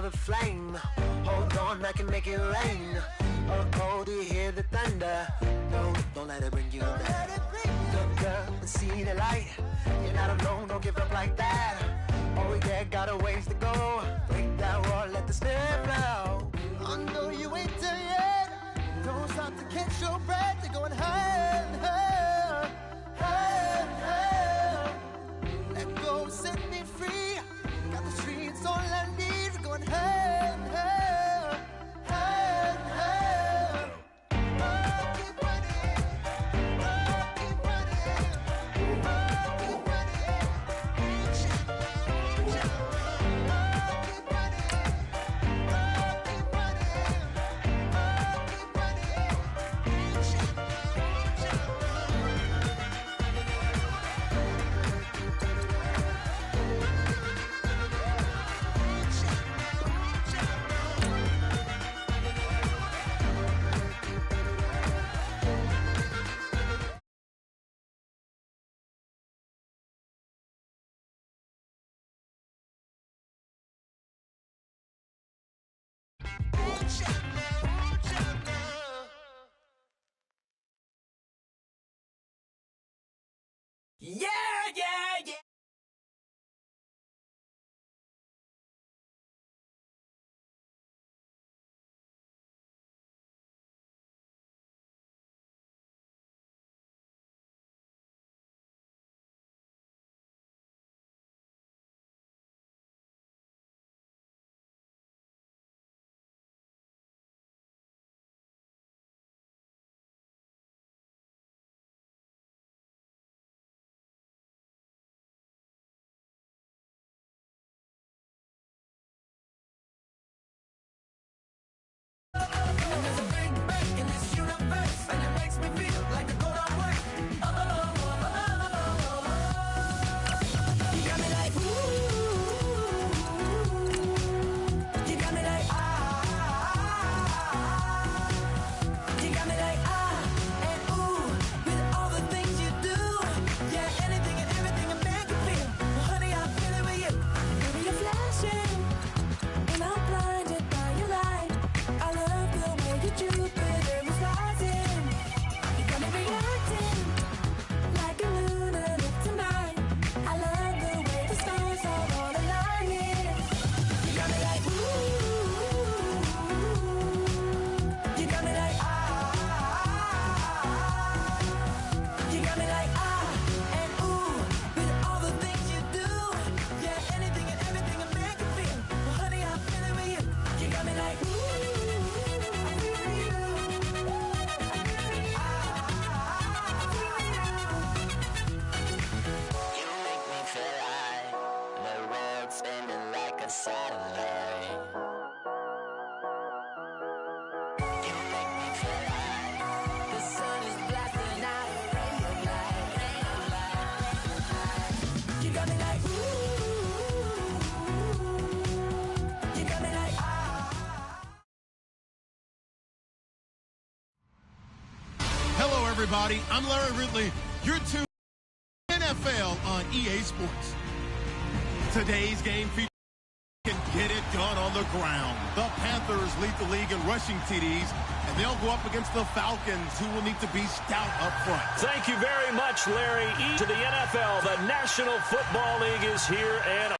a flame. Hold on, I can make it rain. Oh, do you hear the thunder? No, don't let it bring you down. Look up and see the light. You're not alone, don't give up like that. Oh yeah, got a ways to go. Break that wall, let the spirit flow. I know you ain't done yet. Don't stop to catch your breath. You're going higher and higher, higher and higher. Let go, set me free. Got the streets all I need. We're going higher and higher, higher and higher. Oh, keep running. Oh, keep running. Oh, keep running. Reach out, reach out. Oh, keep running. Oh, keep running. Oh, keep running. Reach out, reach out. Yeah, yeah, yeah. And there's a big break in this universe, and it makes me feel like the gold I work. You got me like, ooh. You got me like, You got me like, and ooh. With all the things you do. Yeah, anything and everything I make you feel. Well, honey, I'm feeling with you. Baby, you're flashing, and I'm blinded by your light. I love the way you Jupiter is rising. You got me reacting like a lunatic tonight. I love the way the stars are all aligning. You got me like, ooh. You got me like, You got me like, and ooh. With all the things you do. Yeah, anything and everything I make you feel. Well, honey, I'm feeling with you. You got me like, ooh. You make me feel like the world's spinning like a satellite. You make me feel like the sun is blasting out a ray of light, ray of light. You got me like, ooh. You got me like, Hello, everybody. I'm Larry Ridley. You're tuned to NFL on EA Sports. Today's game features can get it done on the ground. The Panthers lead the league in rushing TDs, and they'll go up against the Falcons, who will need to be stout up front. Thank you very much, Larry. To the NFL, the National Football League is here, and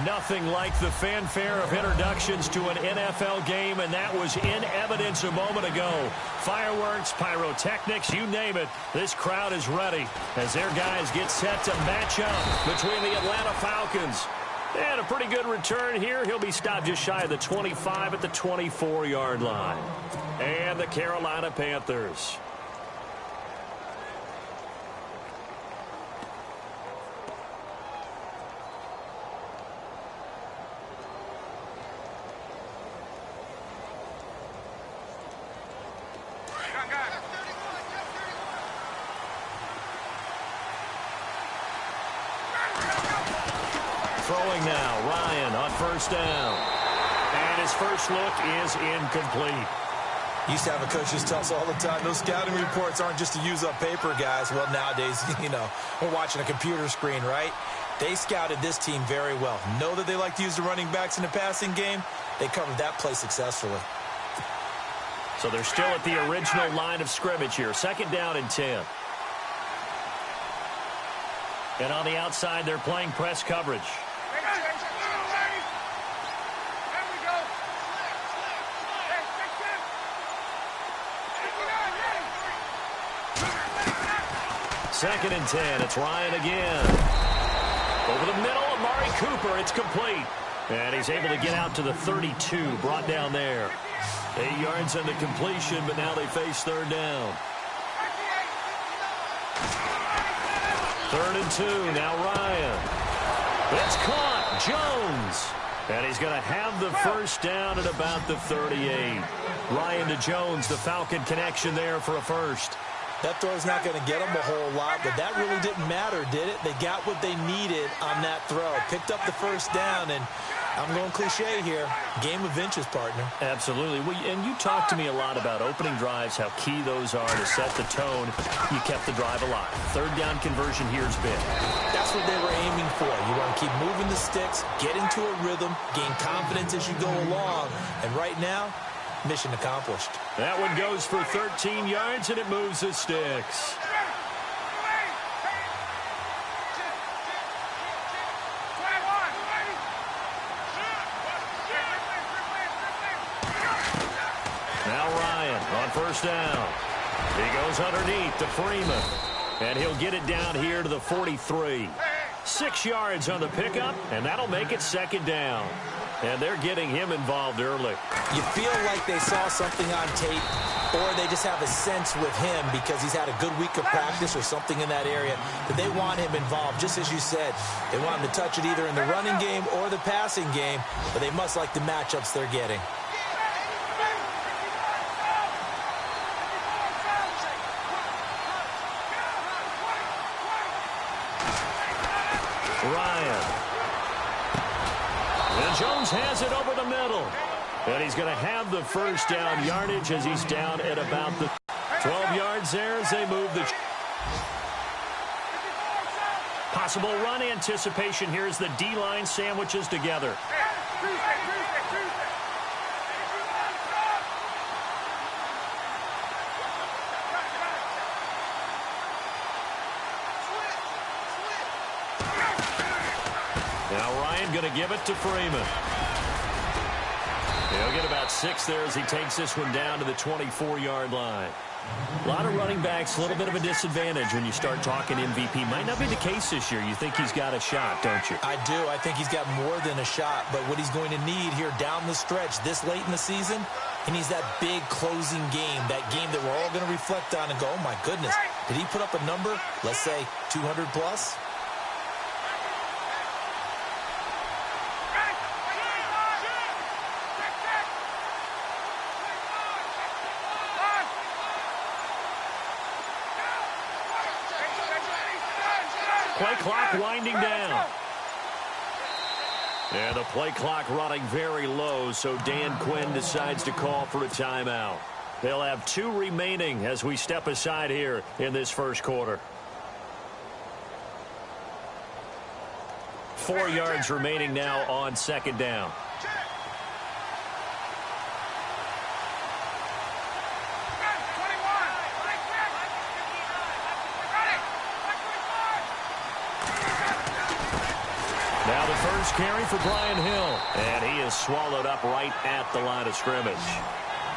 nothing like the fanfare of introductions to an NFL game, and that was in evidence a moment ago. Fireworks, pyrotechnics, you name it. This crowd is ready as their guys get set to match up between the Atlanta Falcons. And a pretty good return here. He'll be stopped just shy of the 25 at the 24-yard line. And the Carolina Panthers. Throwing now, Ryan on first down. And his first look is incomplete. Used to have a coach just tell us all the time, those scouting reports aren't just to use up paper, guys. Well, nowadays, we're watching a computer screen, right? They scouted this team very well. Know that they like to use the running backs in the passing game. They covered that play successfully. So they're still at the original line of scrimmage here. 2nd down and 10. And on the outside, they're playing press coverage. Second and 10. It's Ryan again. Over the middle, Amari Cooper. It's complete. And he's able to get out to the 32. Brought down there. 8 yards on the completion, but now they face 3rd down. 3rd and 2. Now Ryan. It's caught. Jones. And he's going to have the 1st down at about the 38. Ryan to Jones, the Falcon connection there for a 1st. That throw's not going to get them a whole lot, but that really didn't matter, did it? They got what they needed on that throw. Picked up the 1st down, and I'm going cliche here. Game of inches, partner. Absolutely. Well, and you talked to me a lot about opening drives, how key those are to set the tone. You kept the drive alive. 3rd down conversion here is big. That's what they were aiming for. You want to keep moving the sticks, get into a rhythm, gain confidence as you go along. And right now, mission accomplished. That one goes for 13 yards, and it moves the sticks. Now Ryan on 1st down. He goes underneath to Freeman. And he'll get it down here to the 43. 6 yards on the pickup, and that'll make it 2nd down. And they're getting him involved early. You feel like they saw something on tape, or they just have a sense with him because he's had a good week of practice or something in that area that they want him involved. Just as you said, they want him to touch it either in the running game or the passing game, but they must like the matchups they're getting. Ryan. And Jones has it over the middle. And he's going to have the 1st down yardage as he's down at about the 12 yards there as they move the... Possible run anticipation here as the D-line sandwiches together. Now Ryan going to give it to Freeman. He'll get about 6 there as he takes this one down to the 24-yard line. A lot of running backs, a little bit of a disadvantage when you start talking MVP. Might not be the case this year. You think he's got a shot, don't you? I do. I think he's got more than a shot. But what he's going to need here down the stretch this late in the season, he needs that big closing game, that game that we're all going to reflect on and go, oh, my goodness, did he put up a number, let's say 200 plus? Play clock winding down. And the play clock running very low, so Dan Quinn decides to call for a timeout. They'll have 2 remaining as we step aside here in this 1st quarter. 4 yards remaining now on 2nd down. Now the 1st carry for Brian Hill. And he is swallowed up right at the line of scrimmage.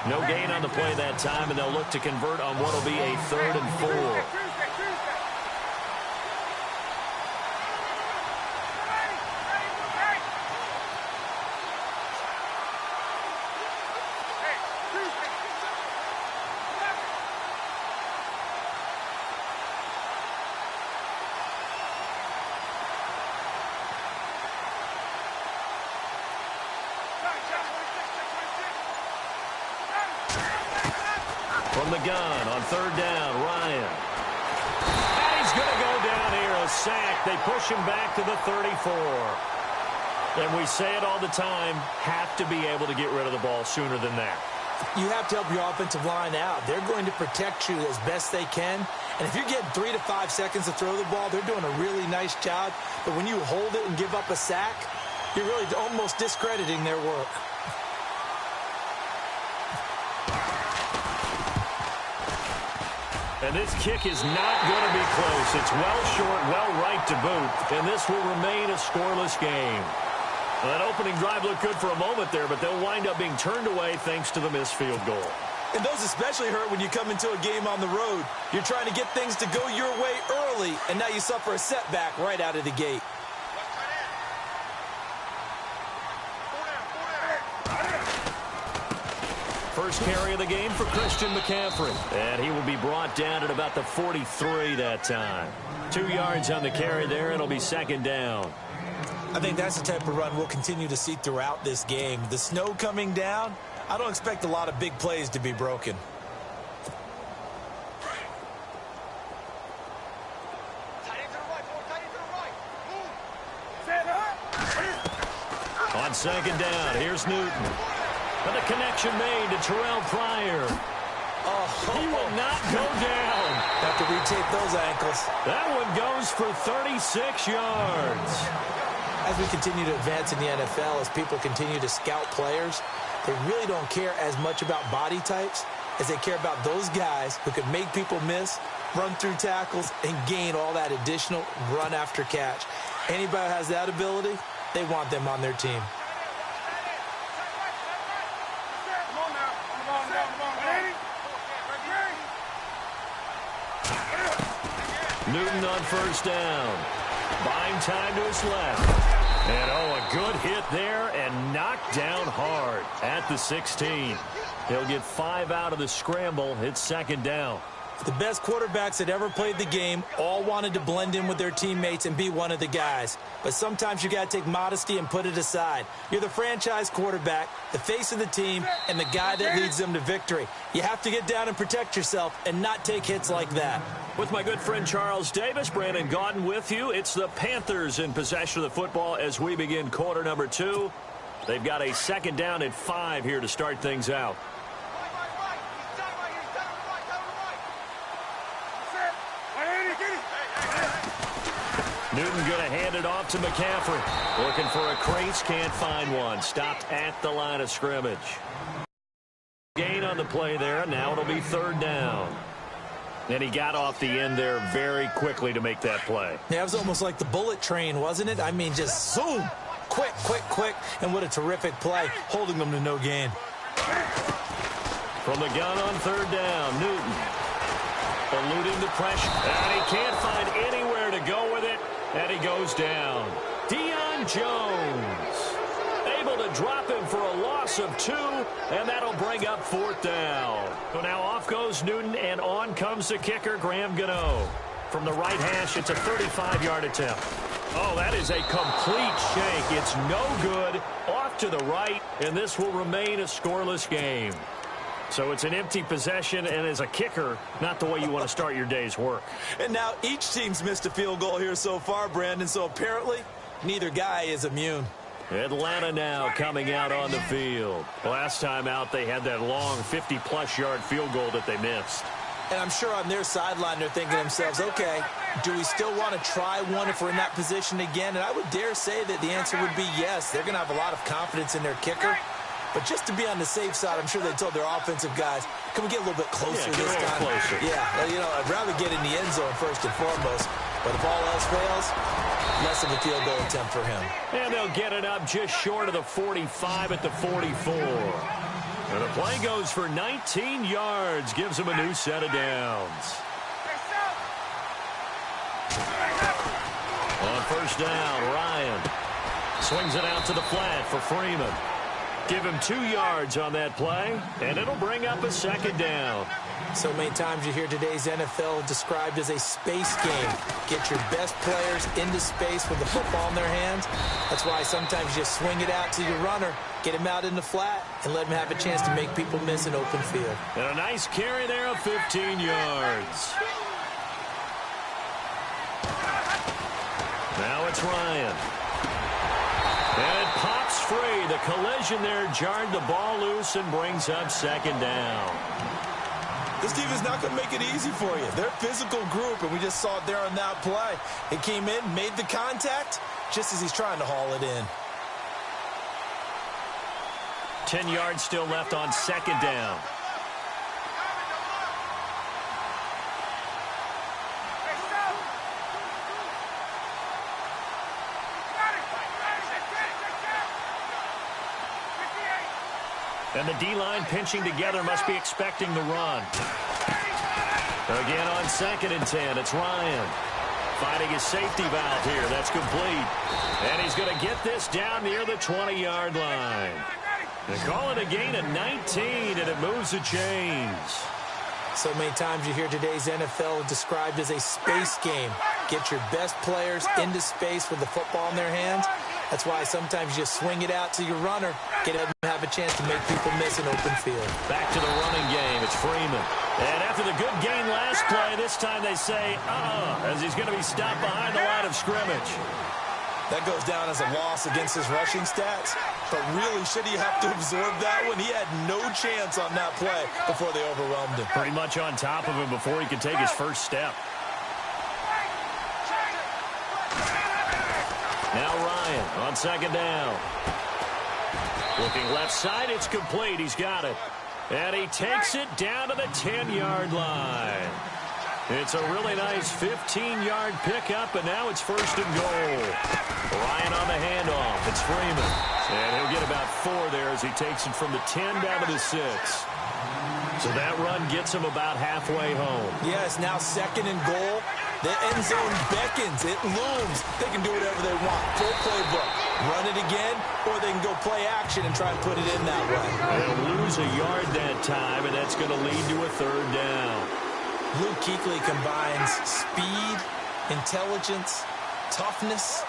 No gain on the play that time, and they'll look to convert on what will be a 3rd and 4. From the gun on 3rd down, Ryan. And he's going to go down here, a sack. They push him back to the 34. And we say it all the time, have to be able to get rid of the ball sooner than that. You have to help your offensive line out. They're going to protect you as best they can. And if you're getting 3 to 5 seconds to throw the ball, they're doing a really nice job. But when you hold it and give up a sack, you're really almost discrediting their work. And this kick is not going to be close. It's well short, well right to boot. And this will remain a scoreless game. Well, that opening drive looked good for a moment there, but they'll wind up being turned away thanks to the missed field goal. And those especially hurt when you come into a game on the road. You're trying to get things to go your way early, and now you suffer a setback right out of the gate. First carry of the game for Christian McCaffrey. And he will be brought down at about the 43 that time. 2 yards on the carry there. It'll be second down. I think that's the type of run we'll continue to see throughout this game. The snow coming down, I don't expect a lot of big plays to be broken. On second down, here's Newton. And the connection made to Terrell Pryor. Oh, he will not go down. Have to retape those ankles. That one goes for 36 yards. As we continue to advance in the NFL, as people continue to scout players, they really don't care as much about body types as they care about those guys who can make people miss, run through tackles, and gain all that additional run after catch. Anybody who has that ability, they want them on their team. Newton on first down. Buying time to his left. And, a good hit there and knocked down hard at the 16. He'll get 5 out of the scramble. It's second down. The best quarterbacks that ever played the game all wanted to blend in with their teammates and be one of the guys. But sometimes you got to take modesty and put it aside. You're the franchise quarterback, the face of the team, and the guy that leads them to victory. You have to get down and protect yourself and not take hits like that. With my good friend Charles Davis, Brandon Gaudin with you. It's the Panthers in possession of the football as we begin quarter number 2. They've got a second down at 5 here to start things out. Newton going to hand it off to McCaffrey. Looking for a crease, can't find one. Stopped at the line of scrimmage. Gain on the play there. Now it'll be third down. And he got off the end there very quickly to make that play. Yeah, it was almost like the bullet train, wasn't it? I mean, just zoom. Quick, quick, quick. And what a terrific play, holding them to no gain. From the gun on third down, Newton. Eluding the pressure. And he can't find anywhere to go with it. And he goes down. Deion Jones able to drop him for a loss of 2, and that'll bring up fourth down. So now off goes Newton, and on comes the kicker, Graham Gano. From the right hash, it's a 35-yard attempt. Oh, that is a complete shank. It's no good. Off to the right, and this will remain a scoreless game. So it's an empty possession, and as a kicker, not the way you want to start your day's work. And now each team's missed a field goal here so far, Brandon, so apparently neither guy is immune. Atlanta now coming out on the field. Last time out, they had that long 50-plus yard field goal that they missed. And I'm sure on their sideline they're thinking to themselves, okay, do we still want to try one if we're in that position again? And I would dare say that the answer would be yes. They're going to have a lot of confidence in their kicker. But just to be on the safe side, I'm sure they told their offensive guys, can we get a little bit closer this time? Closer. Yeah, you know, I'd rather get in the end zone first and foremost. But if all else fails, less of a field goal attempt for him. And they'll get it up just short of the 45 at the 44. And the play goes for 19 yards, gives them a new set of downs. On first down, Ryan swings it out to the flat for Freeman. Give him 2 yards on that play, and it'll bring up a second down. So many times you hear today's NFL described as a space game. Get your best players into space with the football in their hands. That's why sometimes you just swing it out to your runner, get him out in the flat, and let him have a chance to make people miss an open field. And a nice carry there of 15 yards. Now it's Ryan. And it pops free. the collision there jarred the ball loose and brings up second down. This team is not going to make it easy for you. They're a physical group, and we just saw it there on that play. It came in, made the contact, just as he's trying to haul it in. 10 yards still left on second down. And the D-line pinching together must be expecting the run. Again on 2nd and 10, it's Ryan. Finding his safety valve here, that's complete. And he's going to get this down near the 20-yard line. They call it a gain of 19, and it moves the chains. So many times you hear today's NFL described as a space game. Get your best players into space with the football in their hands. That's why sometimes you swing it out to your runner, get ahead and have a chance to make people miss an open field. Back to the running game, it's Freeman. And after the good gain last play, this time they say, as he's going to be stopped behind the line of scrimmage. That goes down as a loss against his rushing stats. But really, should he have to absorb that one? He had no chance on that play before they overwhelmed him. Pretty much on top of him before he could take his first step. Now Ryan on 2nd down. Looking left side, it's complete. He's got it. And he takes it down to the 10-yard line. It's a really nice 15-yard pickup, and now it's 1st and goal. Ryan on the handoff. It's Freeman. And he'll get about 4 there as he takes it from the 10 down to the 6. So that run gets him about halfway home. Yes, now 2nd and goal. The end zone beckons. It looms. They can do whatever they want. Full playbook. Run it again, or they can go play action and try and put it in that way. They'll lose a yard that time, and that's going to lead to a 3rd down. Luke Kuechly combines speed, intelligence, toughness,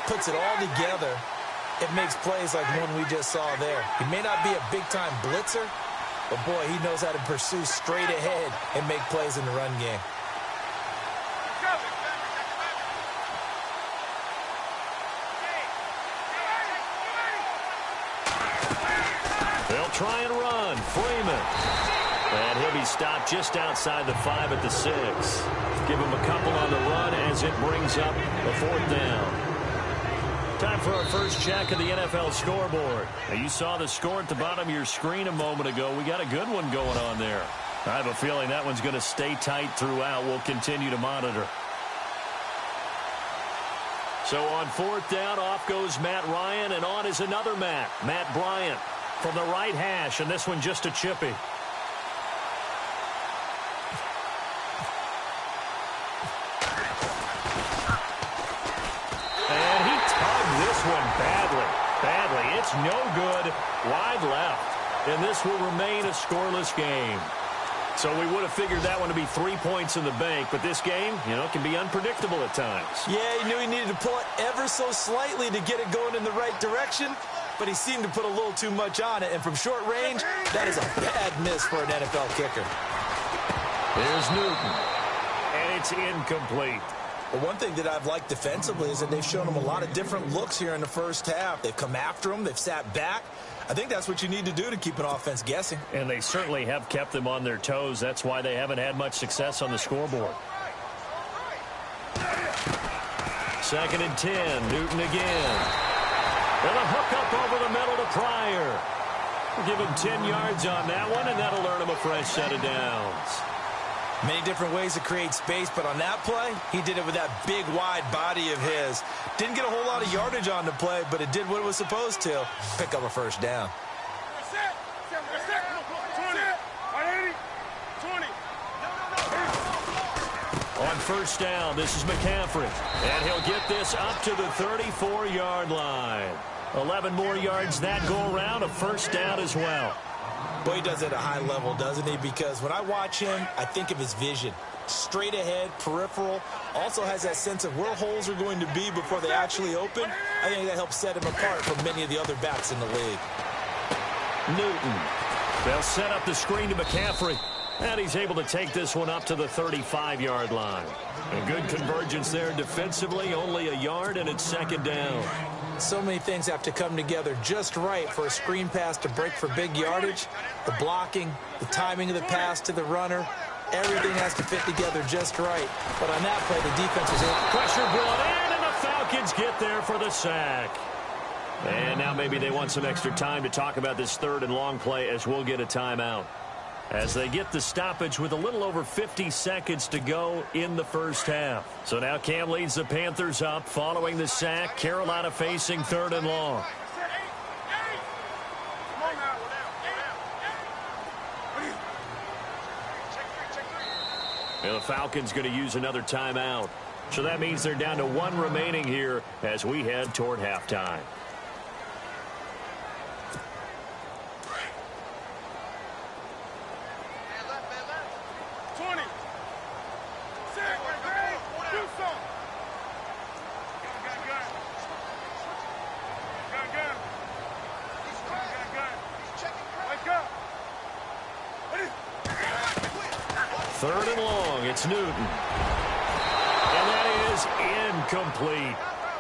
puts it all together. It makes plays like one we just saw there. He may not be a big-time blitzer, but, boy, he knows how to pursue straight ahead and make plays in the run game. They'll try and run. Freeman. And he'll be stopped just outside the 5 at the 6. Give him a couple on the run as it brings up a 4th down. Time for our first check of the NFL scoreboard. Now, you saw the score at the bottom of your screen a moment ago. We got a good one going on there. I have a feeling that one's going to stay tight throughout. We'll continue to monitor. So on 4th down, off goes Matt Ryan, and on is another Matt Bryant from the right hash, and this one just a chippy. And he tugged this one badly. It's no good, wide left, and this will remain a scoreless game. So we would have figured that one to be 3 points in the bank, but this game, can be unpredictable at times. Yeah, he knew he needed to pull it ever so slightly to get it going in the right direction, but he seemed to put a little too much on it, and from short range, that is a bad miss for an NFL kicker. There's Newton, and it's incomplete. Well, one thing that I've liked defensively is that they've shown him a lot of different looks here in the first half. They've come after him. They've sat back. I think that's what you need to do to keep an offense guessing. And they certainly have kept them on their toes. That's why they haven't had much success on the scoreboard. 2nd and 10. Newton again. And a hook up over the middle to Pryor. We'll give him 10 yards on that one, and that'll earn him a fresh set of downs. Many different ways to create space, but on that play, he did it with that big, wide body of his. Didn't get a whole lot of yardage on the play, but it did what it was supposed to. Pick up a 1st down. On 1st down, this is McCaffrey. And he'll get this up to the 34-yard line. 11 more yards that go around, a 1st down as well. Boy, he does it at a high level, doesn't he? Because when I watch him, I think of his vision. Straight ahead, peripheral. Also has that sense of where holes are going to be before they actually open. I think that helps set him apart from many of the other backs in the league. Newton. They'll set up the screen to McCaffrey. And he's able to take this one up to the 35-yard line. A good convergence there defensively, only a yard, and it's 2nd down. So many things have to come together just right for a screen pass to break for big yardage. The blocking, the timing of the pass to the runner, everything has to fit together just right. But on that play, the defense was able. Pressure brought in, and the Falcons get there for the sack. And now maybe they want some extra time to talk about this 3rd and long play as we'll get a timeout. As they get the stoppage with a little over 50 seconds to go in the first half. So now Cam leads the Panthers up following the sack. Carolina facing 3rd and long. And the Falcons going to use another timeout. So that means they're down to 1 remaining here as we head toward halftime. Third and long, it's Newton. And that is incomplete.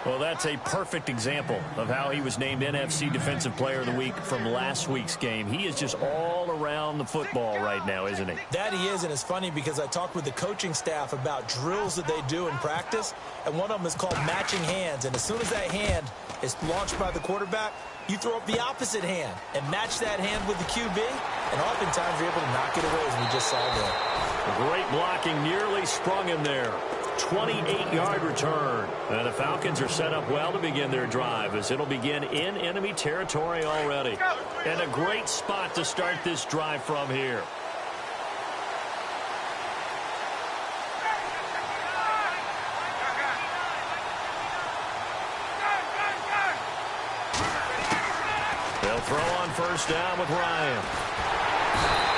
Well, that's a perfect example of how he was named NFC Defensive Player of the Week from last week's game. He is just all around the football right now, isn't he? That he is, and it's funny because I talked with the coaching staff about drills that they do in practice, and one of them is called matching hands. And as soon as that hand is launched by the quarterback, you throw up the opposite hand and match that hand with the QB, and oftentimes you're able to knock it away, as we just saw there. Great blocking, nearly sprung him there. 28-yard return. And the Falcons are set up well to begin their drive as it'll begin in enemy territory already. And a great spot to start this drive from here. They'll throw on first down with Ryan.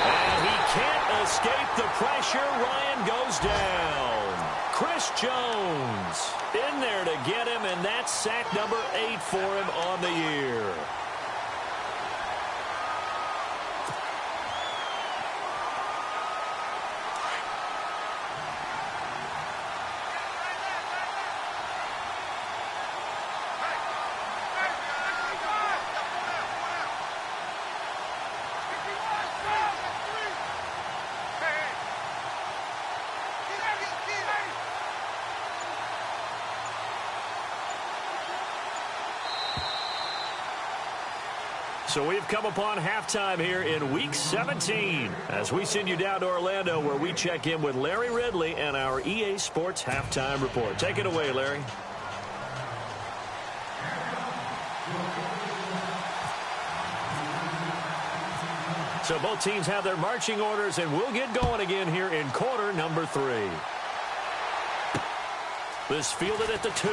And he can't escape the pressure. Ryan goes down. Chris Jones in there to get him, and that's sack number 8 for him on the year. So we've come upon halftime here in Week 17 as we send you down to Orlando where we check in with Larry Ridley and our EA Sports Halftime Report. Take it away, Larry. So both teams have their marching orders, and we'll get going again here in quarter number 3. This fielded at the 2.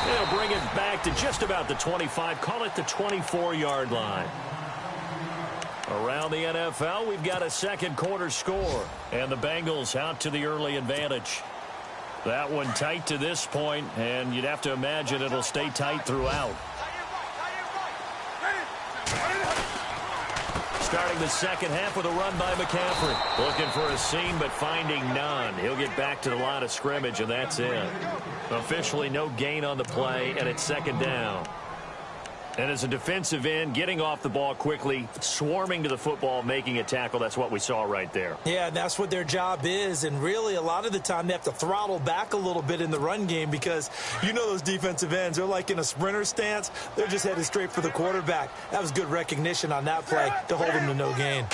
They'll bring it back to just about the 25, call it the 24-yard line. Around the NFL, we've got a second quarter score, and the Bengals out to the early advantage. That one tight to this point, and you'd have to imagine it'll stay tight throughout. Starting the second half with a run by McCaffrey. Looking for a seam, but finding none. He'll get back to the line of scrimmage, and that's it. Officially no gain on the play, and it's second down. And as a defensive end, getting off the ball quickly, swarming to the football, making a tackle, that's what we saw right there. Yeah, and that's what their job is. And really, a lot of the time, they have to throttle back a little bit in the run game because you know those defensive ends, they're like in a sprinter stance. They're just headed straight for the quarterback. That was good recognition on that play to hold him to no gain.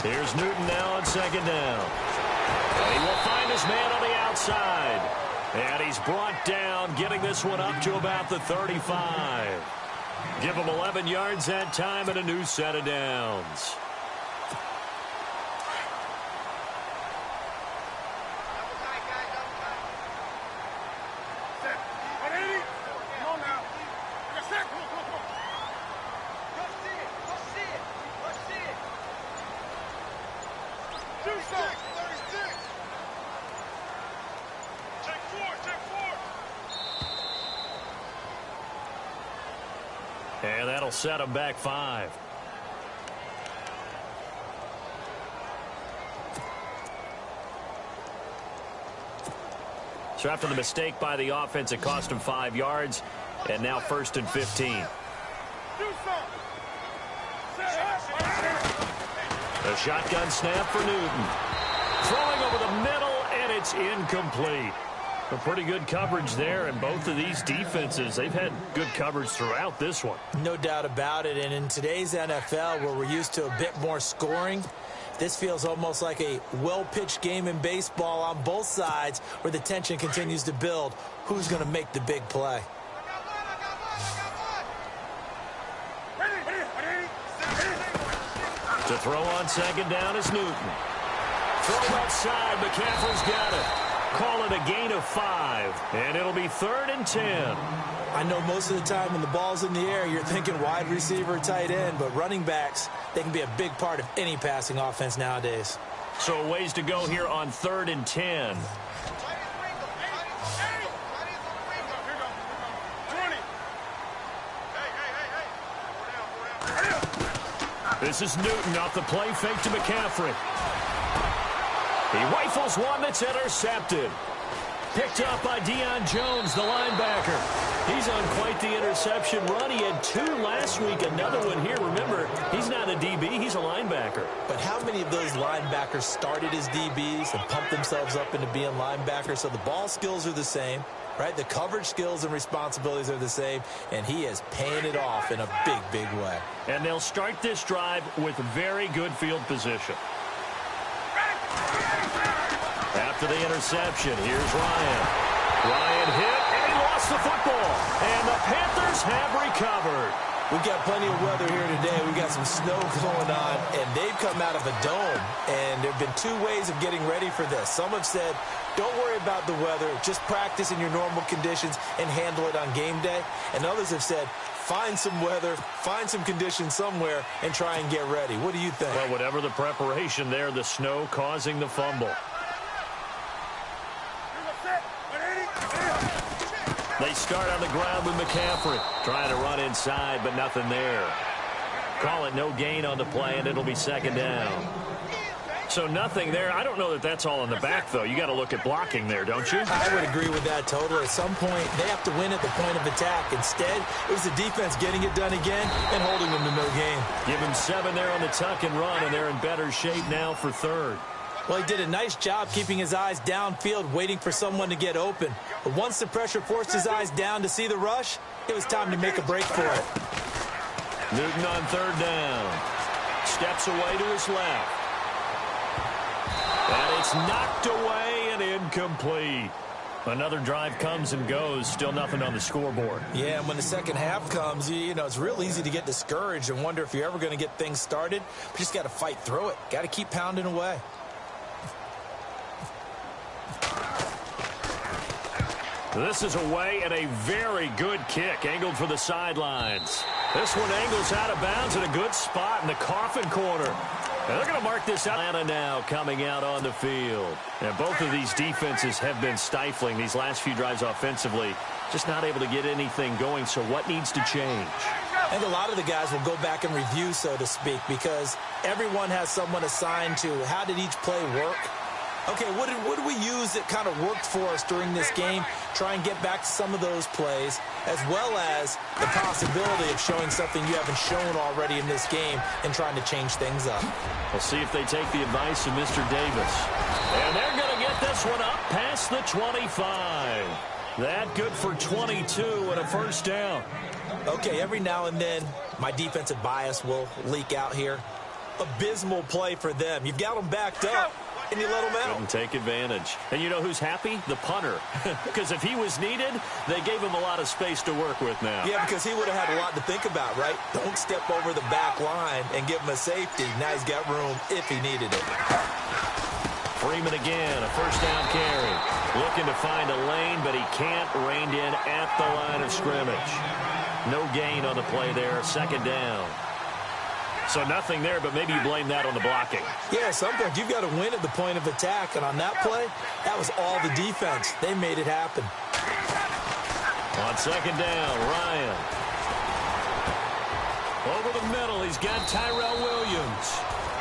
Here's Newton now on second down. And he will find his man on the outside. And he's brought down, getting this one up to about the 35. Give him 11 yards that time and a new set of downs. And that'll set him back 5. So after the mistake by the offense, it cost him 5 yards, and now 1st and 15. A shotgun snap for Newton. Throwing over the middle, and it's incomplete. A pretty good coverage there, and both of these defenses, they've had good coverage throughout this one. No doubt about it, and in today's NFL, where we're used to a bit more scoring, this feels almost like a well-pitched game in baseball on both sides where the tension continues to build. Who's going to make the big play? To throw on 2nd down is Newton. Throw outside, McCaffrey's got it. Call it a gain of 5, and it'll be 3rd and 10. I know most of the time when the ball's in the air, you're thinking wide receiver, tight end, but running backs, they can be a big part of any passing offense nowadays. So a ways to go here on 3rd and 10. This is Newton off the play fake to McCaffrey. He rifles one that's intercepted. Picked up by Deion Jones, the linebacker. He's on quite the interception run. He had 2 last week, another one here. Remember, he's not a DB, he's a linebacker. But how many of those linebackers started as DBs and pumped themselves up into being linebackers? So the ball skills are the same, right? The coverage skills and responsibilities are the same, and he is paying it off in a big, big way. And they'll start this drive with very good field position. After the interception, here's Ryan. Ryan hit, and he lost the football. And the Panthers have recovered. We've got plenty of weather here today. We've got some snow going on, and they've come out of a dome. And there have been 2 ways of getting ready for this. Some have said, don't worry about the weather. Just practice in your normal conditions and handle it on game day. And others have said, find some weather, find some conditions somewhere, and try and get ready. What do you think? Well, whatever the preparation there, the snow causing the fumble. They start on the ground with McCaffrey. Trying to run inside, but nothing there. Call it no gain on the play, and it'll be 2nd down. So nothing there. I don't know that that's all in the back, though. You got to look at blocking there, don't you? I would agree with that totally. At some point, they have to win at the point of attack. Instead, it was the defense getting it done again and holding them to no gain. Give him 7 there on the tuck and run, and they're in better shape now for 3rd. Well, he did a nice job keeping his eyes downfield, waiting for someone to get open. But once the pressure forced his eyes down to see the rush, it was time to make a break for it. Newton on 3rd down. Steps away to his left. And it's knocked away and incomplete. Another drive comes and goes. Still nothing on the scoreboard. Yeah, and when the second half comes, you know, it's real easy to get discouraged and wonder if you're ever going to get things started. But you just got to fight through it. Got to keep pounding away. This is away and a very good kick angled for the sidelines. This one angles out of bounds in a good spot in the coffin corner. And they're going to mark this out. Atlanta now coming out on the field. And both of these defenses have been stifling these last few drives offensively. Just not able to get anything going. So what needs to change? I think a lot of the guys will go back and review, so to speak, because everyone has someone assigned to how did each play work. Okay, what did we use that kind of worked for us during this game? Try and get back to some of those plays, as well as the possibility of showing something you haven't shown already in this game and trying to change things up. We'll see if they take the advice of Mr. Davis. And they're going to get this one up past the 25. That good for 22 and a 1st down. Okay, every now and then, my defensive bias will leak out here. Abysmal play for them. You've got them backed up. And you let him out. Couldn't take advantage. And you know who's happy? The punter. Because if he was needed, they gave him a lot of space to work with now. Yeah, because he would have had a lot to think about, right? Don't step over the back line and give him a safety. Now he's got room if he needed it. Freeman again, a 1st down carry. Looking to find a lane, but he can't. Reined in at the line of scrimmage. No gain on the play there. 2nd down. So nothing there, but maybe you blame that on the blocking. Yeah, at some point, you've got to win at the point of attack. And on that play, that was all the defense. They made it happen. On 2nd down, Ryan. Over the middle, he's got Tyrell Williams.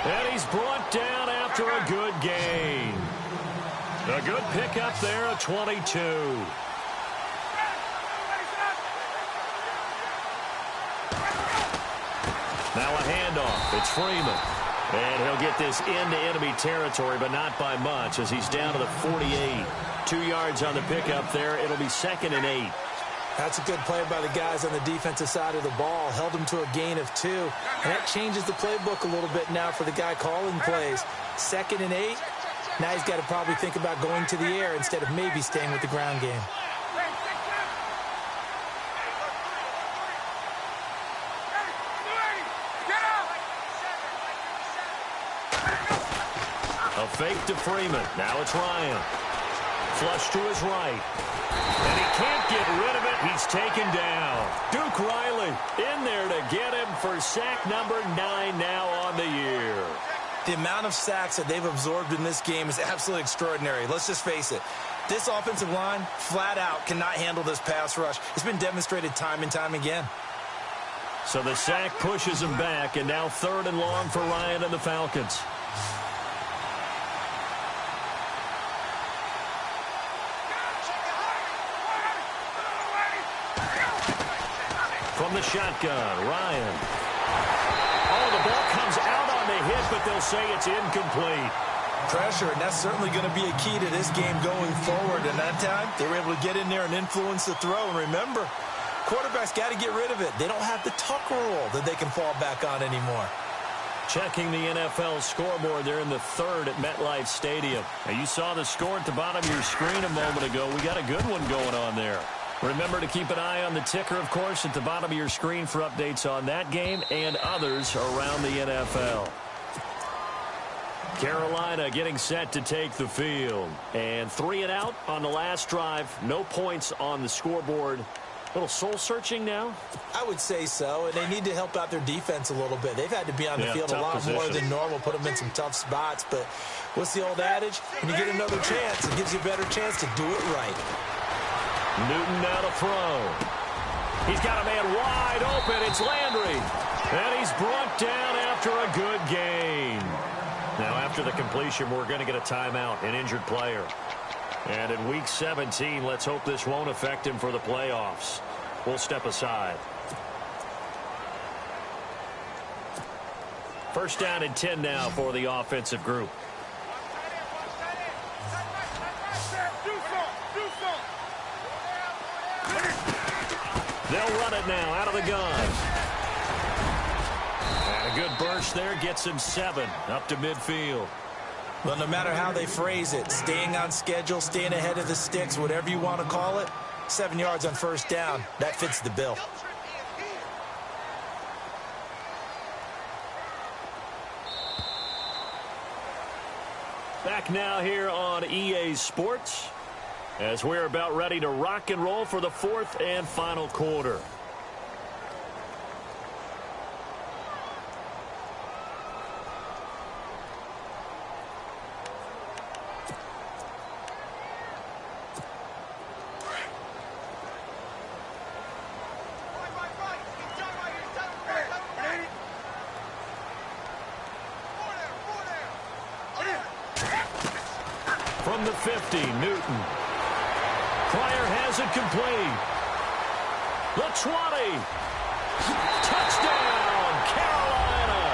And he's brought down after a good gain. A good pickup there, a 22. Now a handoff. It's Freeman. And he'll get this into enemy territory, but not by much as he's down to the 48. 2 yards on the pickup there. It'll be 2nd and 8. That's a good play by the guys on the defensive side of the ball. Held him to a gain of 2. And that changes the playbook a little bit now for the guy calling plays. 2nd and 8. Now he's got to probably think about going to the air instead of maybe staying with the ground game. A fake to Freeman. Now it's Ryan. Flush to his right. And he can't get rid of it. He's taken down. Duke Riley in there to get him for sack number 9 now on the year. The amount of sacks that they've absorbed in this game is absolutely extraordinary. Let's just face it. This offensive line, flat out, cannot handle this pass rush. It's been demonstrated time and time again. So the sack pushes him back, and now 3rd and long for Ryan and the Falcons. From the shotgun, Ryan. Oh, the ball comes out on the hit, but they'll say it's incomplete. Pressure, and that's certainly going to be a key to this game going forward. And that time, they were able to get in there and influence the throw. And remember, quarterbacks got to get rid of it. They don't have the tuck rule that they can fall back on anymore. Checking the NFL scoreboard, they're in the 3rd at MetLife Stadium. Now, you saw the score at the bottom of your screen a moment ago. We got a good one going on there. Remember to keep an eye on the ticker, of course, at the bottom of your screen for updates on that game and others around the NFL. Carolina getting set to take the field. And 3 and out on the last drive. No points on the scoreboard. A little soul-searching now? I would say so, and they need to help out their defense a little bit. They've had to be on the field a lot more than normal, put them in some tough spots. But what's the old adage? When you get another chance, it gives you a better chance to do it right. Newton now to throw. He's got a man wide open. It's Landry. And he's brought down after a good gain. Now, after the completion, we're going to get a timeout, an injured player. And in Week 17, let's hope this won't affect him for the playoffs. We'll step aside. 1st down and 10 now for the offensive group. They'll run it now out of the gun. And a good burst there gets him 7 up to midfield. Well, no matter how they phrase it, staying on schedule, staying ahead of the sticks, whatever you want to call it, 7 yards on 1st down, that fits the bill. Back now here on EA Sports as we're about ready to rock and roll for the 4th and final quarter. From the 50, Newton. Pryor has it complete. The 20. Touchdown, Carolina.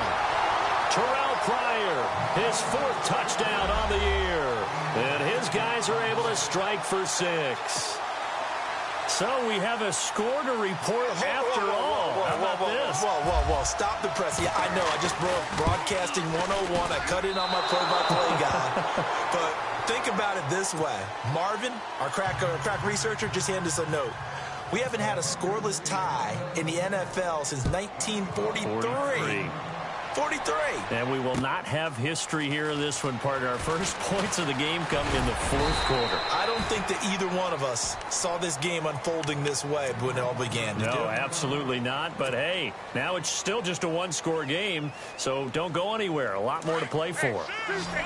Terrell Pryor, his 4th touchdown on the year. And his guys are able to strike for 6. So we have a score to report after all. How about this? Whoa. Stop the press. Yeah, I know. I just broke broadcasting 101. I cut in on my play-by-play guy. But think about it this way. Marvin, our crack researcher, just handed us a note. We haven't had a scoreless tie in the NFL since 1943. 43. And we will not have history here in this one, partner. Our first points of the game come in the 4th quarter. I don't think that either one of us saw this game unfolding this way when it all began. No, absolutely not. But, hey, now it's still just a 1-score game, so don't go anywhere. A lot more to play for. Tuesday.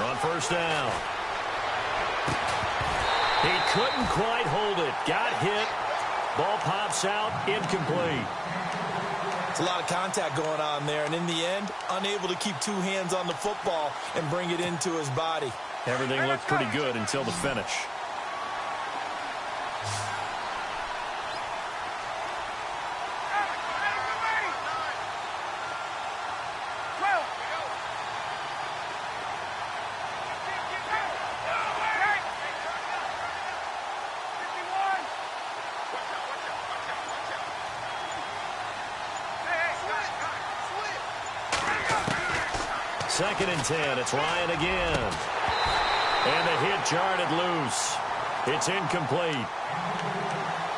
on first down. He couldn't quite hold it. Got hit. Ball pops out. Incomplete. It's a lot of contact going on there, and in the end, unable to keep two hands on the football and bring it into his body. Everything looked pretty good until the finish. Second and 10. It's Ryan again. And the hit jarred it loose. It's incomplete.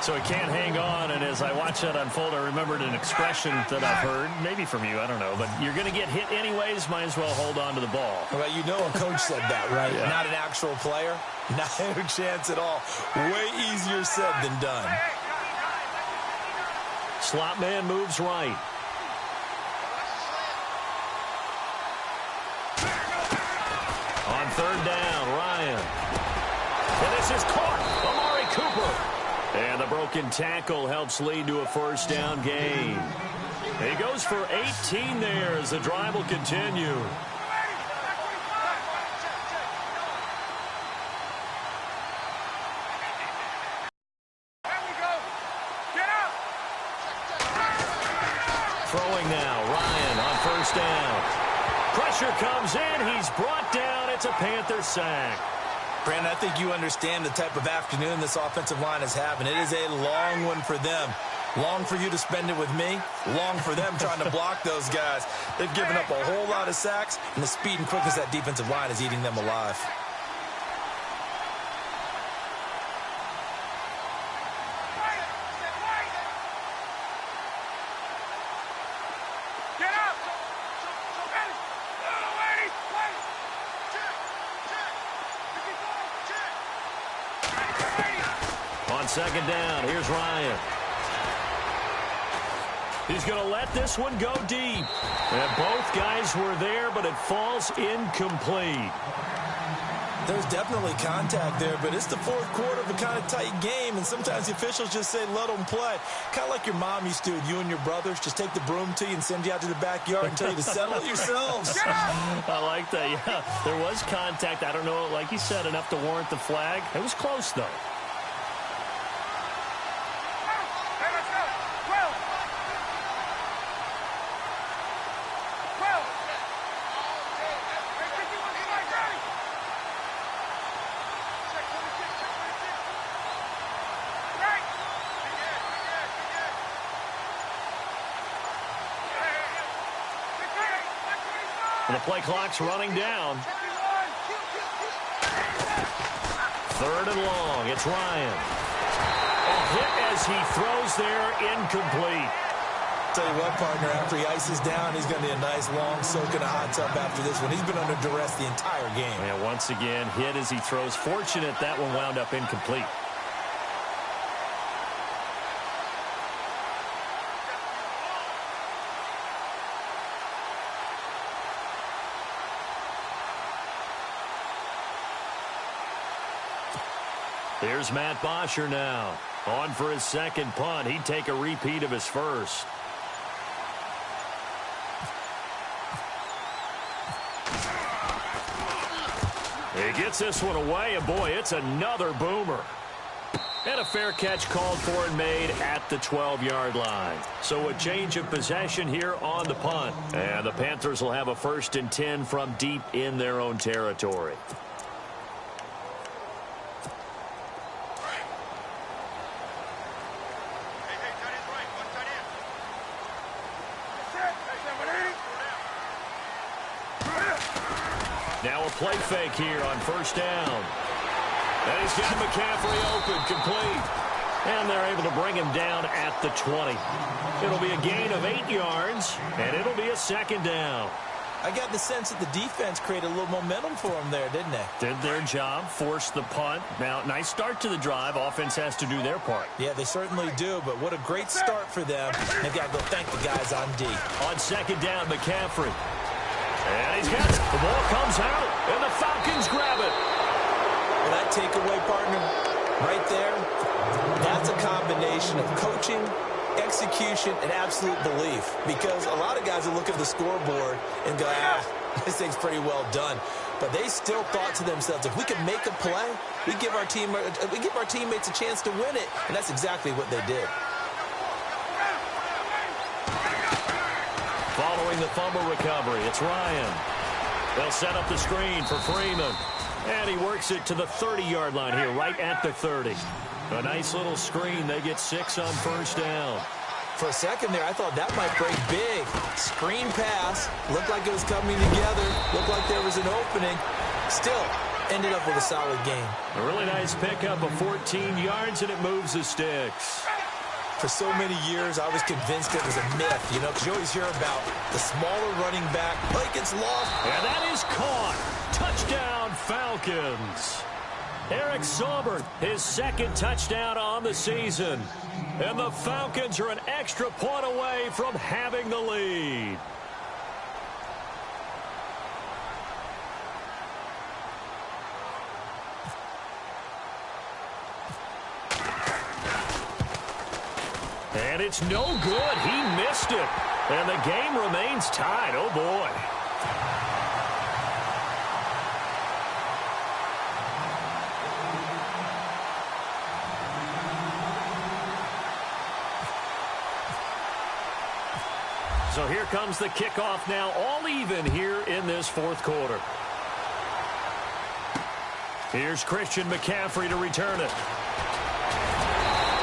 So he can't hang on, and as I watch that unfold, I remembered an expression that I've heard, maybe from you, I don't know, but you're going to get hit anyways, might as well hold on to the ball. Well, you know a coach said that, right? Yeah. Not an actual player. Not a chance at all. Way easier said than done. Slot man moves right. On third down, Ryan. And this is caught. Amari Cooper. And the broken tackle helps lead to a first down gain. He goes for 18 there as the drive will continue. Throwing now, Ryan on first down. Pressure comes in. He's brought down. It's a Panther sack. Brandon, I think you understand the type of afternoon this offensive line is having. It is a long one for them. Long for you to spend it with me. Long for them trying to block those guys. They've given up a whole lot of sacks, and the speed and quickness of that defensive line is eating them alive. Second down. Here's Ryan. He's going to let this one go deep. And both guys were there, but it falls incomplete. There's definitely contact there, but it's the fourth quarter of a kind of tight game, and sometimes the officials just say, let them play. Kind of like your mom used to with you and your brothers. Just take the broom to you and send you out to the backyard and tell you to settle it yourselves. I like that, yeah. There was contact. I don't know, like you said, enough to warrant the flag. It was close, though. And the play clock's running down. Third and long. It's Ryan. A hit as he throws there, incomplete. Tell you what, partner, after he ices down, he's going to be a nice long soak in a hot tub after this one. He's been under duress the entire game. And once again, hit as he throws. Fortunate that one wound up incomplete. Here's Matt Bosher now. On for his second punt. He'd take a repeat of his first. He gets this one away, and boy, it's another boomer. And a fair catch called for and made at the 12-yard line. So a change of possession here on the punt. And the Panthers will have a 1st and 10 from deep in their own territory. Now a play fake here on first down. And he's got McCaffrey open, complete. And they're able to bring him down at the 20. It'll be a gain of 8 yards, and it'll be a second down. I got the sense that the defense created a little momentum for them there, didn't they? Did their job, forced the punt. Now, nice start to the drive. Offense has to do their part. Yeah, they certainly do, but what a great start for them. They've got to go thank the guys on D. On second down, McCaffrey. And he's got The ball comes out, and the Falcons grab it. Well, that takeaway, partner, right there, that's a combination of coaching, execution, and absolute belief. Because a lot of guys will look at the scoreboard and go, this thing's pretty well done. But they still thought to themselves, if we can make a play, we give our teammates a chance to win it. And that's exactly what they did. Following the fumble recovery, it's Ryan. They'll set up the screen for Freeman. And he works it to the 30-yard line here, right at the 30. A nice little screen. They get 6 on first down. For a second there, I thought that might break big. Screen pass. Looked like it was coming together. Looked like there was an opening. Still, ended up with a solid game. A really nice pickup of 14 yards, and it moves the sticks. For so many years, I was convinced it was a myth, you know, because you always hear about the smaller running back, like it's lost. And that is caught. Touchdown, Falcons. Eric Saubert, his second touchdown on the season. And the Falcons are an extra point away from having the lead. And it's no good. He missed it. And the game remains tied. Oh, boy. So here comes the kickoff now, all even here in this fourth quarter. Here's Christian McCaffrey to return it.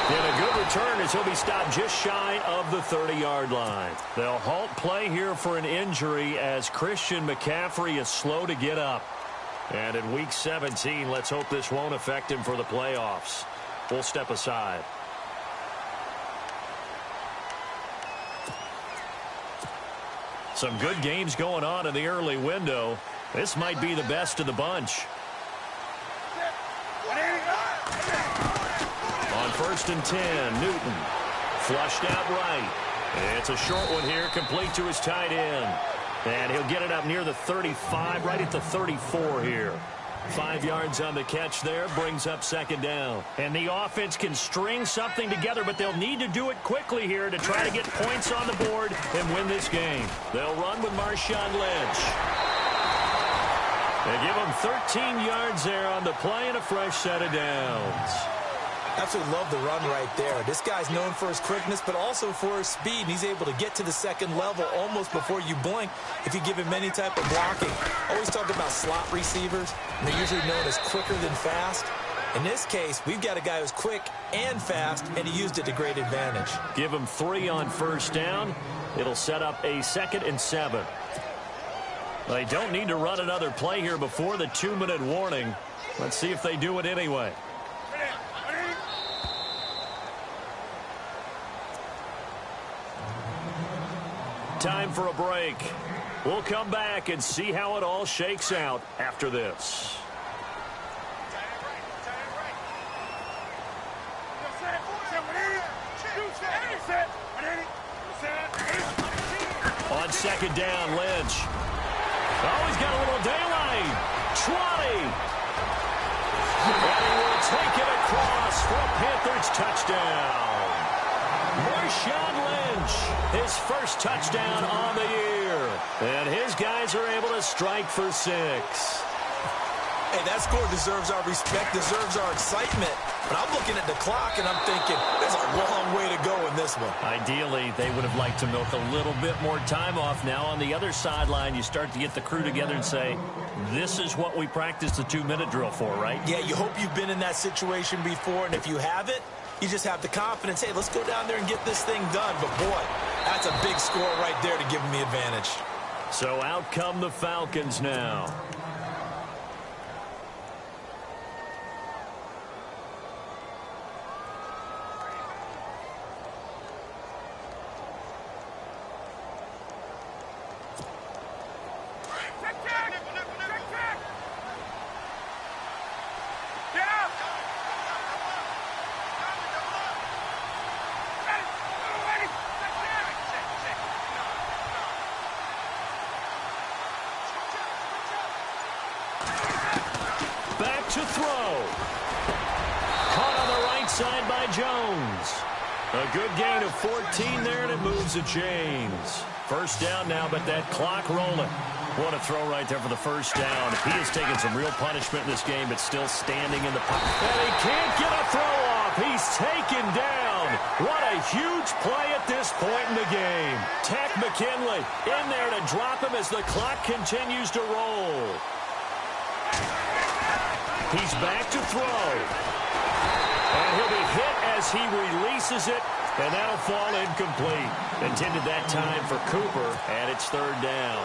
And a good return as he'll be stopped just shy of the 30-yard line. They'll halt play here for an injury as Christian McCaffrey is slow to get up. And in Week 17, let's hope this won't affect him for the playoffs. We'll step aside. Some good games going on in the early window. This might be the best of the bunch. On 1st and 10, Newton flushed out right. It's a short one here, complete to his tight end. And he'll get it up near the 35, right at the 34 here. 5 yards on the catch there, brings up second down. And the offense can string something together, but they'll need to do it quickly here to try to get points on the board and win this game. They'll run with Marshawn Lynch. They give him 13 yards there on the play and a fresh set of downs. Absolutely love the run right there. This guy's known for his quickness, but also for his speed. And he's able to get to the second level almost before you blink if you give him any type of blocking. Always talk about slot receivers, and they're usually known as quicker than fast. In this case, we've got a guy who's quick and fast, and he used it to great advantage. Give him 3 on first down. It'll set up a 2nd and 7. They don't need to run another play here before the 2-minute warning. Let's see if they do it anyway. Time for a break. We'll come back and see how it all shakes out after this. On second down, Lynch. Oh, he's got a little daylight. 20. And he will take it across for a Panthers touchdown. Marshawn Lynch, his first touchdown on the year. And his guys are able to strike for 6. Hey, that score deserves our respect, deserves our excitement. But I'm looking at the clock, and I'm thinking, there's a long way to go in this one. Ideally, they would have liked to milk a little bit more time off. Now, on the other sideline, you start to get the crew together and say, this is what we practiced the 2-minute drill for, right? Yeah, you hope you've been in that situation before, and if you haven't, you just have the confidence, hey, let's go down there and get this thing done. But, boy, that's a big score right there to give them the advantage. So out come the Falcons now. to throw. Caught on the right side by Jones. A good gain of 14 there, and it moves the chains. First down now, but that clock rolling. What a throw right there for the first down. He has taken some real punishment in this game, but still standing in the pocket. And he can't get a throw off. He's taken down. What a huge play at this point in the game. Tech McKinley in there to drop him as the clock continues to roll. He's back to throw. And he'll be hit as he releases it, and that'll fall incomplete. Intended that time for Cooper, and it's third down.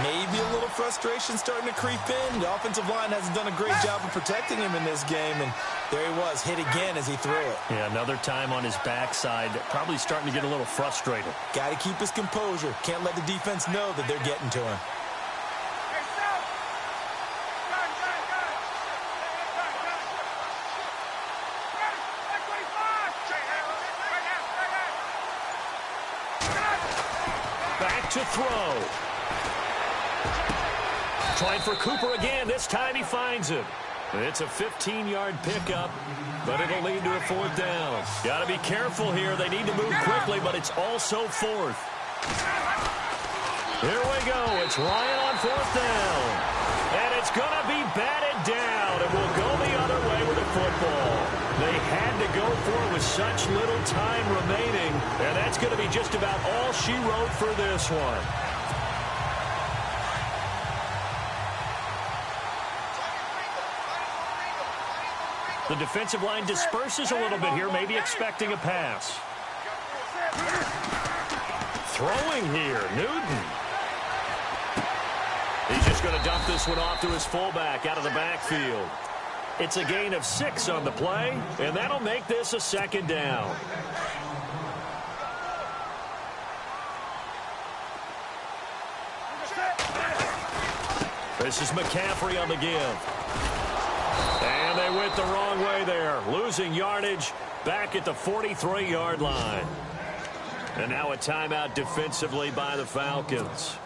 Maybe a little frustration starting to creep in. The offensive line hasn't done a great job of protecting him in this game, and there he was, hit again as he threw it. Yeah, another time on his backside, probably starting to get a little frustrated. Got to keep his composure. Can't let the defense know that they're getting to him. Back to throw. Trying for Cooper again. This time he finds him. It's a 15-yard pickup, but it'll lead to a fourth down. Got to be careful here. They need to move quickly, but it's also fourth. Here we go. It's Ryan on fourth down. And it's going to be batted down, and we'll go the other way with the football. They had to go for it with such little time remaining, and that's going to be just about all she wrote for this one. The defensive line disperses a little bit here, maybe expecting a pass. Throwing here, Newton. He's just going to dump this one off to his fullback out of the backfield. It's a gain of 6 on the play, and that'll make this a second down. This is McCaffrey on the give. And they went the wrong way there, losing yardage back at the 43-yard line. And now a timeout defensively by the Falcons.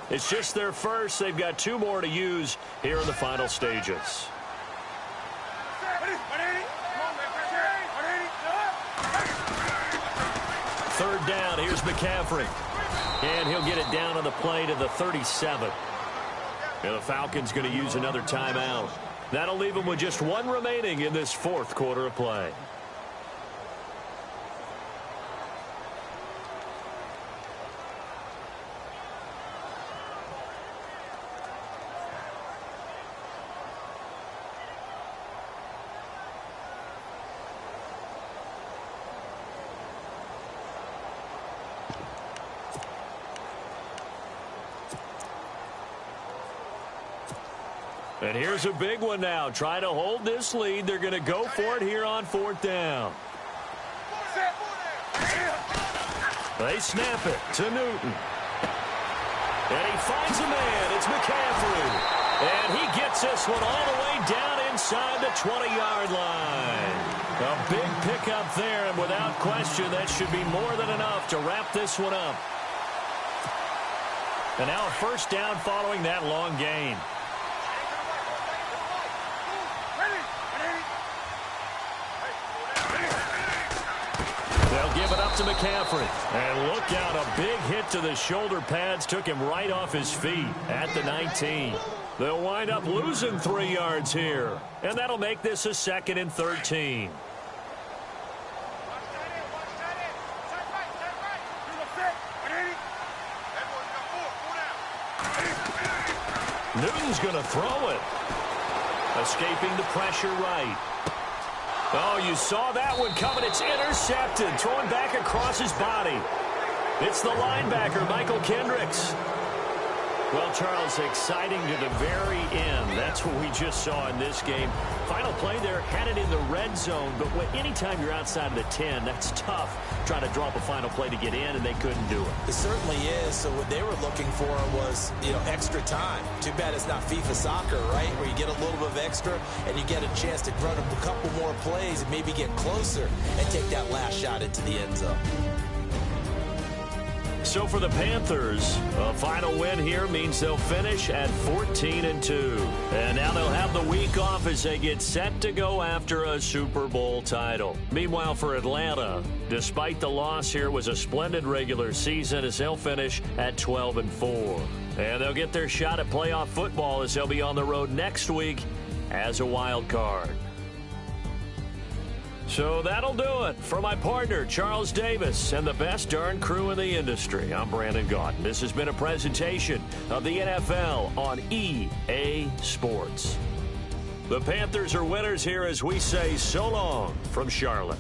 It's just their first. They've got 2 more to use here in the final stages. Third down, here's McCaffrey. And he'll get it down on the play to the 37. And the Falcons going to use another timeout. That'll leave them with just 1 remaining in this fourth quarter of play. And here's a big one now. Trying to hold this lead. They're going to go for it here on fourth down. They snap it to Newton. And he finds a man. It's McCaffrey. And he gets this one all the way down inside the 20-yard line. A big pickup there, and without question, that should be more than enough to wrap this one up. And now a first down following that long gain. They'll give it up to McCaffrey. And look out, a big hit to the shoulder pads took him right off his feet at the 19. They'll wind up losing 3 yards here. And that'll make this a 2nd and 13. Newton's going to throw it. Escaping the pressure right. Oh, you saw that one coming. It's intercepted. Throwing back across his body. It's the linebacker, Michael Kendricks. Well, Charles, exciting to the very end. That's what we just saw in this game. Final play there, had it in the red zone, but anytime you're outside of the 10, that's tough. Trying to draw up a final play to get in, and they couldn't do it. It certainly is. So what they were looking for was, extra time. Too bad it's not FIFA soccer, right, where you get a little bit of extra, and you get a chance to run a couple more plays and maybe get closer and take that last shot into the end zone. So for the Panthers, a final win here means they'll finish at 14-2. And now they'll have the week off as they get set to go after a Super Bowl title. Meanwhile, for Atlanta, despite the loss here, it was a splendid regular season as they'll finish at 12-4. And they'll get their shot at playoff football as they'll be on the road next week as a wild card. So that'll do it. For my partner, Charles Davis, and the best darn crew in the industry, I'm Brandon Gaudin. This has been a presentation of the NFL on EA Sports. The Panthers are winners here as we say so long from Charlotte.